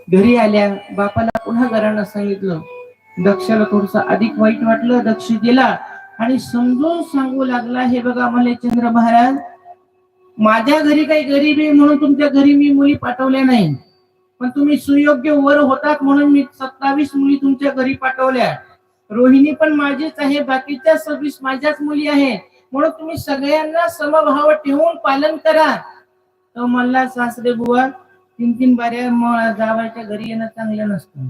घरी आल्या, बापाला पुन्हा घरानं सांगितलं. दक्षाला थोडस अधिक वाईट वाटलं. दक्ष गेला आणि समजून सांगू लागला, हे बघा मल्लचंद्र महाराज, माझ्या घरी काही गरीबी म्हणून तुमच्या घरी मी मुली पाठवल्या नाही, पण तुम्ही सुयोग्य वर होतात म्हणून मी 27 मुली तुमच्या घरी पाठवल्या. रोहिणी पण माझीच आहे, बाकीच्या 26 माझ्याच मुली आहेत, म्हणून तुम्ही सगळ्यांना समभाव ठेवून पालन करा. तो म्हणला, सासरे बुवा, 3-3 बाऱ्या जावायच्या घरी येणं चांगलं नसतं.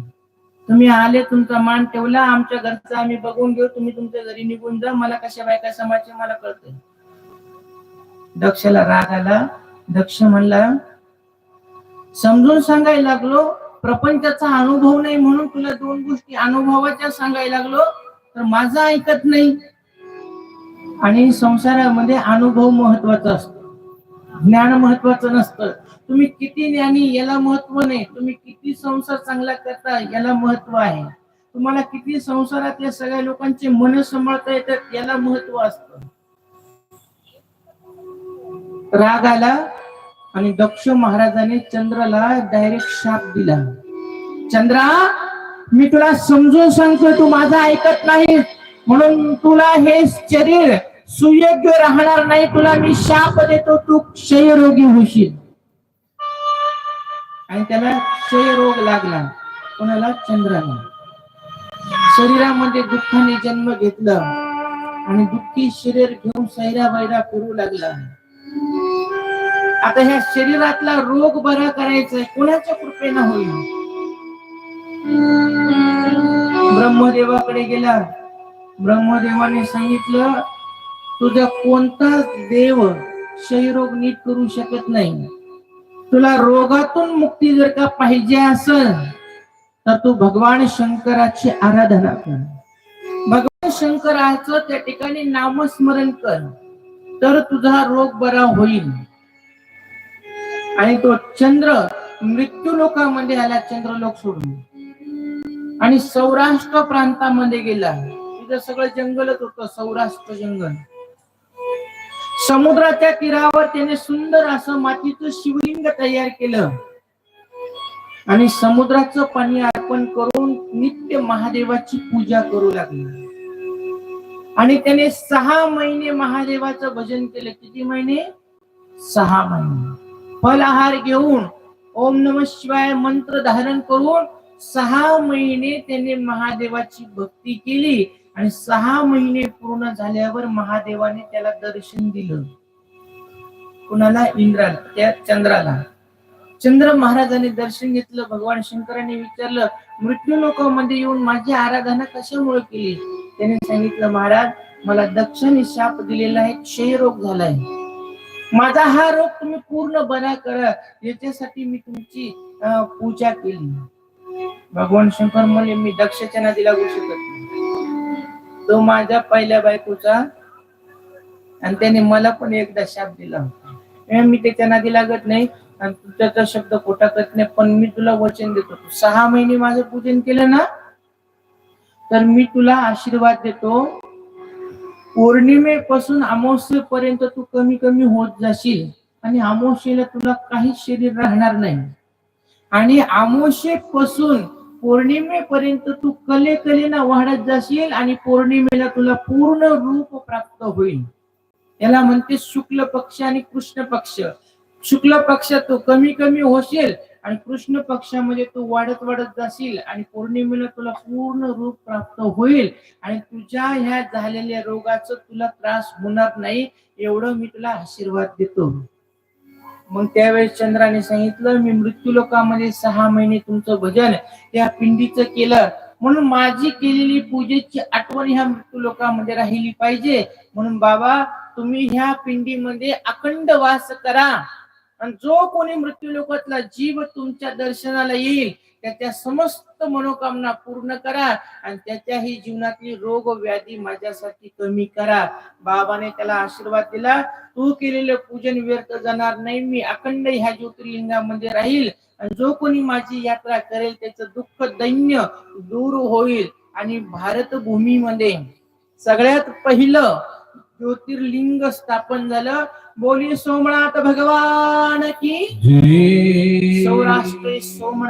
तुम्ही आले, तुमचा मान ठेवला, आमच्या घरचा आम्ही बघून घेऊ, तुम्ही तुमच्या घरी निघून जा, मला कशा बायका समाजचे मला कळतंय. दक्षला राग आला. दक्ष म्हणला, समजून सांगायला लागलो, प्रपंचाचा अनुभव नाही म्हणून तुला 2 गोष्टी अनुभवाच्या सांगायला लागलो, तर माझं ऐकत नाही. आणि संसारामध्ये अनुभव महत्वाचा असतो, ज्ञान महत्वाचं नसतं. तुम्ही किती ज्ञानी याला महत्व नाही, तुम्ही किती संसार चांगला करता याला महत्व आहे. तुम्हाला किती संसारातल्या सगळ्या लोकांचे मन सांभाळता येतात याला महत्व असतं. राग आला आणि दक्ष महाराजाने चंद्राला डायरेक्ट शाप दिला. चंद्रा, मी तुला समजून सांगतोय, तू माझा ऐकत नाही, म्हणून तुला हे शरीर सुयोग्य राहणार नाही, तुला मी शाप देतो, तू क्षयरोगी होशील. आणि त्याला क्षयरोग लागला. कोणाला? चंद्राला. शरीरामध्ये दुःखाने जन्म घेतला आणि दुःखी शरीर घेऊन सैरा बैरा करू लागला. आता ह्या शरीरातला रोग बरा करायचा कोणाच्या कृपेनं होईल? ब्रह्मदेवाकडे गेला. ब्रह्मदेवाने सांगितलं, तुझा कोणताच देव क्षयरोग नीट करू शकत नाही. तुला रोगातून मुक्ती जर का पाहिजे असेल तर तू भगवान शंकराची आराधना कर. भगवान शंकराचं त्या ठिकाणी नामस्मरण कर, तर तुझा रोग बरा होईल. आणि तो चंद्र मृत्यू लोकामध्ये आला, चंद्रलोक सोडून, आणि सौराष्ट्र प्रांतामध्ये गेला. तिथं सगळं जंगलच होतं, सौराष्ट्र जंगल. समुद्राच्या तीरावर त्याने सुंदर असं मातीचं शिवलिंग तयार केलं आणि समुद्राचं पाणी अर्पण करून नित्य महादेवाची पूजा करू लागले. आणि त्याने 6 महिने महादेवाचं भजन केलं. किती महिने? 6 महिने. फलाहार घेऊन, ओम नमः शिवाय मंत्र धारण करून 6 महिने त्याने महादेवाची भक्ती केली. आणि 6 महिने पूर्ण झाल्यावर महादेवाने त्याला दर्शन दिलं. कुणाला? इंद्राला, त्या चंद्राला. चंद्र महाराजांनी दर्शन घेतलं. भगवान शंकरांनी विचारलं, मृत्यू लोकांमध्ये येऊन माझी आराधना कशामुळे केली? त्याने सांगितलं, महाराज, मला दक्षाने शाप दिलेला आहे, क्षयरोग झालाय. माझा हा रोग तुम्ही पूर्ण बरा करा, याच्यासाठी मी तुमची पूजा केली. भगवान शंकर म्हणले, मी दक्षाच्या नादी लागू शकत नाही. तो माझ्या पहिल्या बायकोचा, आणि त्याने मला पण एकदा शाप दिला होता. मी त्याच्या नादी लागत नाही आणि तुझ्याचा शब्द खोटा करत नाही, पण मी तुला वचन देतो, तू 6 महिने माझं पूजन केलं ना, तर मी तुला आशीर्वाद देतो, पौर्णिमेपासून अमावस्येपर्यंत तू कमी कमी होत जाशील, आणि अमावस्येला तुला काही शरीर राहणार नाही. आणि अमावस्येपासून पौर्णिमेपर्यंत तू कलेकलेना वाढत जाशील, आणि पौर्णिमेला तुला पूर्ण रूप प्राप्त होईल. याला म्हणते शुक्ल पक्ष आणि कृष्ण पक्ष. शुक्ल पक्षात तू कमी कमी होशील, आणि कृष्ण पक्षामध्ये तू वाढत वाढत जाशील, आणि पौर्णिमेला तुला पूर्ण रूप प्राप्त होईल, आणि तुझ्या ह्या झालेल्या रोगाचं तुला त्रास होणार नाही, एवढं मी तुला आशीर्वाद देतो. मग त्यावेळेस चंद्राने सांगितलं, मी मृत्यू लोकांमध्ये 6 महिने तुमचं भजन त्या पिंडीचं केलं, म्हणून माझी केलेली पूजेची आठवण ह्या मृत्यू लोकांमध्ये राहिली पाहिजे. म्हणून बाबा, तुम्ही ह्या पिंडीमध्ये अखंड वास करा, आणि जो कोणी मृत्यू लोकातला जीव तुमच्या दर्शनाला येईल त्याच्या समस्त मनोकामना पूर्ण करा, आणि त्याच्याही जीवनातली रोग व्याधी माझ्यासाठी कमी करा. बाबाने त्याला आशीर्वाद दिला, तू केलेलं पूजन व्यर्थ जाणार नाही, मी अखंड ह्या ज्योतिर्लिंगामध्ये राहील, आणि जो कोणी माझी यात्रा करेल त्याचं दुःख दैन्य दूर होईल. आणि भारत भूमीमध्ये सगळ्यात पहिलं ज्योतिर्लिंग स्थापन झालं. बोली सोमनाथ भगवान की. सौराष्ट्र सोमनाथ.